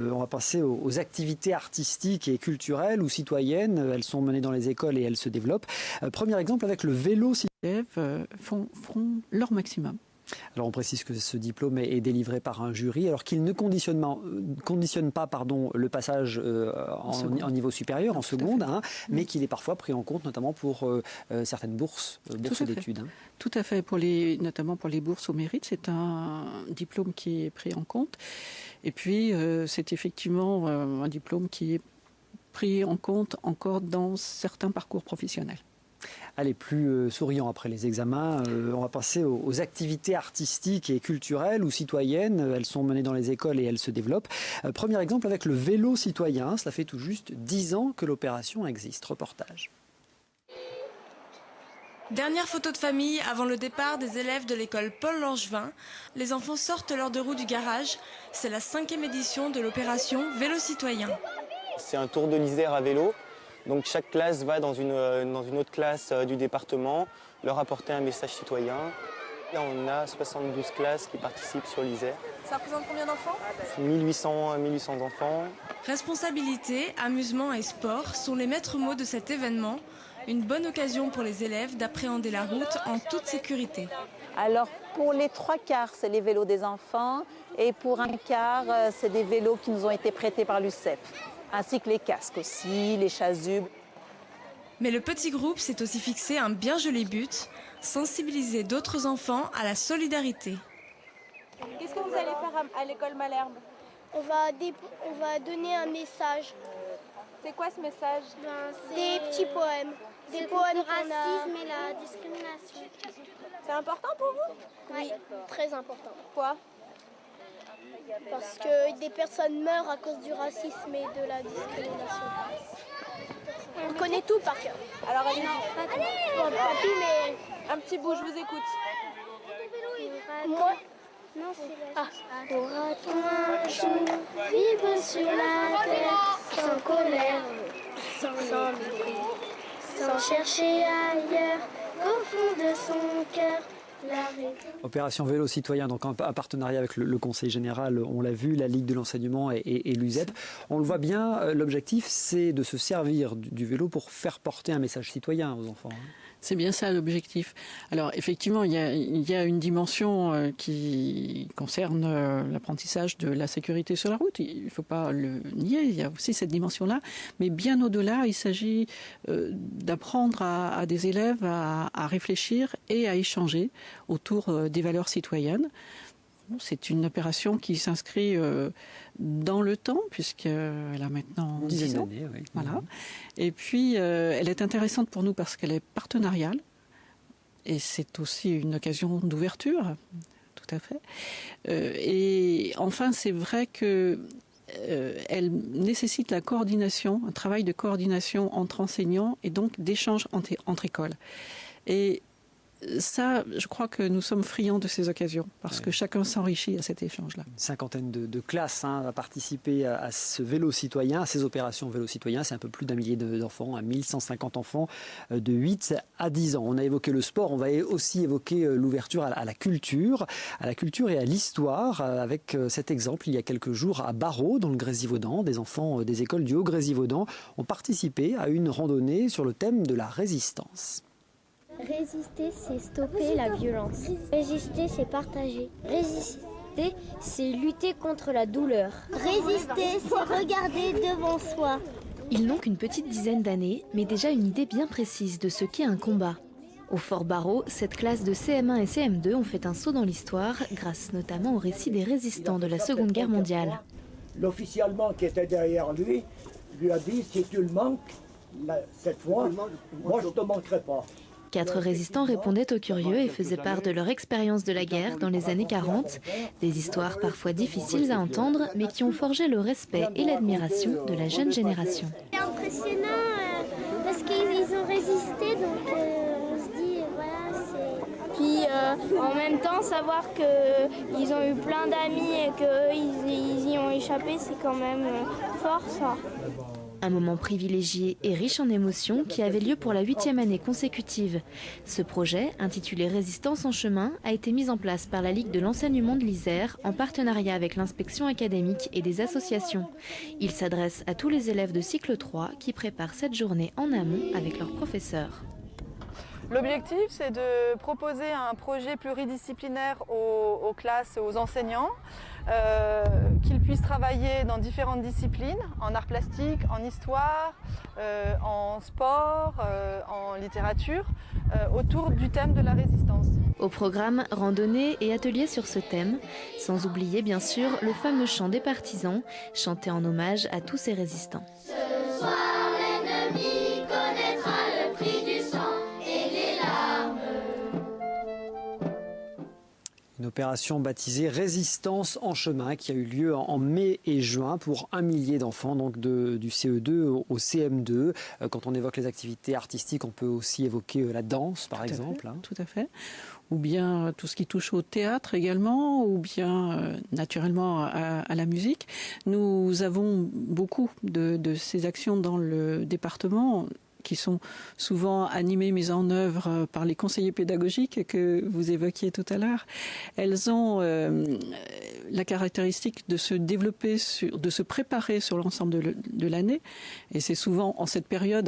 On va passer aux activités artistiques et culturelles ou citoyennes. Elles sont menées dans les écoles et elles se développent. Premier exemple avec le vélo. Les élèves feront leur maximum. Alors on précise que ce diplôme est délivré par un jury, alors qu'il ne conditionne pas le passage en niveau supérieur, en seconde, mais qu'il est parfois pris en compte, notamment pour certaines bourses d'études. Tout à fait, notamment pour les bourses au mérite, c'est un diplôme qui est pris en compte. Et puis c'est effectivement un diplôme qui est pris en compte encore dans certains parcours professionnels. Allez, plus souriant après les examens, on va passer aux activités artistiques et culturelles ou citoyennes. Elles sont menées dans les écoles et elles se développent. Premier exemple avec le vélo citoyen. Cela fait tout juste 10 ans que l'opération existe. Reportage. Dernière photo de famille avant le départ des élèves de l'école Paul Langevin. Les enfants sortent leurs deux roues du garage. C'est la 5e édition de l'opération Vélo citoyen. C'est un tour de l'Isère à vélo. Donc chaque classe va dans une autre classe du département leur apporter un message citoyen. Là, on a 72 classes qui participent sur l'Isère. Ça représente combien d'enfants ? 1800 enfants. Responsabilité, amusement et sport sont les maîtres mots de cet événement. Une bonne occasion pour les élèves d'appréhender la route en toute sécurité. Alors pour les 3/4, c'est les vélos des enfants et pour 1/4, c'est des vélos qui nous ont été prêtés par l'UCEP. Ainsi que les casques aussi, les chasubles. Mais le petit groupe s'est aussi fixé un bien joli but, sensibiliser d'autres enfants à la solidarité. Qu'est-ce que vous allez faire à l'école Malherbe ? On va donner un message. C'est quoi ce message ? Des petits poèmes. Des poèmes le racisme et la discrimination. C'est important pour vous ? Oui, très important. Pourquoi ? Parce que des personnes meurent à cause du racisme et de la discrimination. On connaît tout par cœur. Alors allez-y. Pas tout, mais un petit bout, je vous écoute. Moi. Non, c'est la Pourra-t-on un jour vivre sur la terre sans colère, sans mépris, sans chercher ailleurs, au fond de son cœur. Opération Vélo citoyen, donc un partenariat avec le Conseil général, on l'a vu, la Ligue de l'enseignement et l'USEP. On le voit bien, l'objectif c'est de se servir du vélo pour faire porter un message citoyen aux enfants. C'est bien ça l'objectif. Alors effectivement, il y a une dimension qui concerne l'apprentissage de la sécurité sur la route. Il ne faut pas le nier, il y a aussi cette dimension-là. Mais bien au-delà, il s'agit d'apprendre à des élèves à réfléchir et à échanger autour des valeurs citoyennes. C'est une opération qui s'inscrit dans le temps, puisqu'elle a maintenant 10 ans. Oui. Voilà. Et puis, elle est intéressante pour nous parce qu'elle est partenariale. Et c'est aussi une occasion d'ouverture, tout à fait. Et enfin, c'est vrai que elle nécessite la coordination, un travail de coordination entre enseignants et donc d'échange entre écoles. Et ça, je crois que nous sommes friands de ces occasions, parce que chacun s'enrichit à cet échange-là. Une cinquantaine de classes à participer à ce vélo citoyen, à ces opérations vélo citoyen. C'est un peu plus d'1 millier d'enfants, 1150 enfants de 8 à 10 ans. On a évoqué le sport, on va aussi évoquer l'ouverture à la culture et à l'histoire, avec cet exemple il y a quelques jours à Barrault, dans le Grésivaudan. Des enfants des écoles du Haut-Grésivaudan ont participé à une randonnée sur le thème de la résistance. Résister, c'est stopper la violence. Résister, c'est partager. Résister, c'est lutter contre la douleur. Résister, c'est regarder devant soi. Ils n'ont qu'une petite dizaine d'années, mais déjà une idée bien précise de ce qu'est un combat. Au Fort Barrault, cette classe de CM1 et CM2 ont fait un saut dans l'histoire, grâce notamment au récit des résistants de la Seconde Guerre mondiale. L'officier allemand qui était derrière lui a dit « Si tu le manques, cette fois, moi je ne te manquerai pas ». 4 résistants répondaient aux curieux et faisaient part de leur expérience de la guerre dans les années 40. Des histoires parfois difficiles à entendre, mais qui ont forgé le respect et l'admiration de la jeune génération. C'est impressionnant parce qu'ils ont résisté, donc on se dit, voilà, c'est... Puis en même temps, savoir qu'ils ont eu plein d'amis et qu'ils y ont échappé, c'est quand même fort ça. Un moment privilégié et riche en émotions qui avait lieu pour la 8e année consécutive. Ce projet, intitulé Résistance en chemin, a été mis en place par la Ligue de l'enseignement de l'Isère en partenariat avec l'inspection académique et des associations. Il s'adresse à tous les élèves de cycle 3 qui préparent cette journée en amont avec leurs professeurs. L'objectif, c'est de proposer un projet pluridisciplinaire aux classes, aux enseignants, qu'ils puissent travailler dans différentes disciplines, en arts plastiques, en histoire, en sport, en littérature, autour du thème de la résistance. Au programme, randonnées et ateliers sur ce thème, sans oublier bien sûr le fameux chant des partisans, chanté en hommage à tous ces résistants. Ce soir, l'ennemi connaîtra le prix du sang. Une opération baptisée Résistance en chemin qui a eu lieu en mai et juin pour 1 millier d'enfants, donc du CE2 au CM2. Quand on évoque les activités artistiques, on peut aussi évoquer la danse, par exemple. Tout à fait. Ou bien tout ce qui touche au théâtre également, ou bien naturellement à la musique. Nous avons beaucoup de ces actions dans le département, qui sont souvent animées, mises en œuvre par les conseillers pédagogiques que vous évoquiez tout à l'heure. Elles ont la caractéristique de se développer, de se préparer sur l'ensemble de l'année. Et c'est souvent en cette période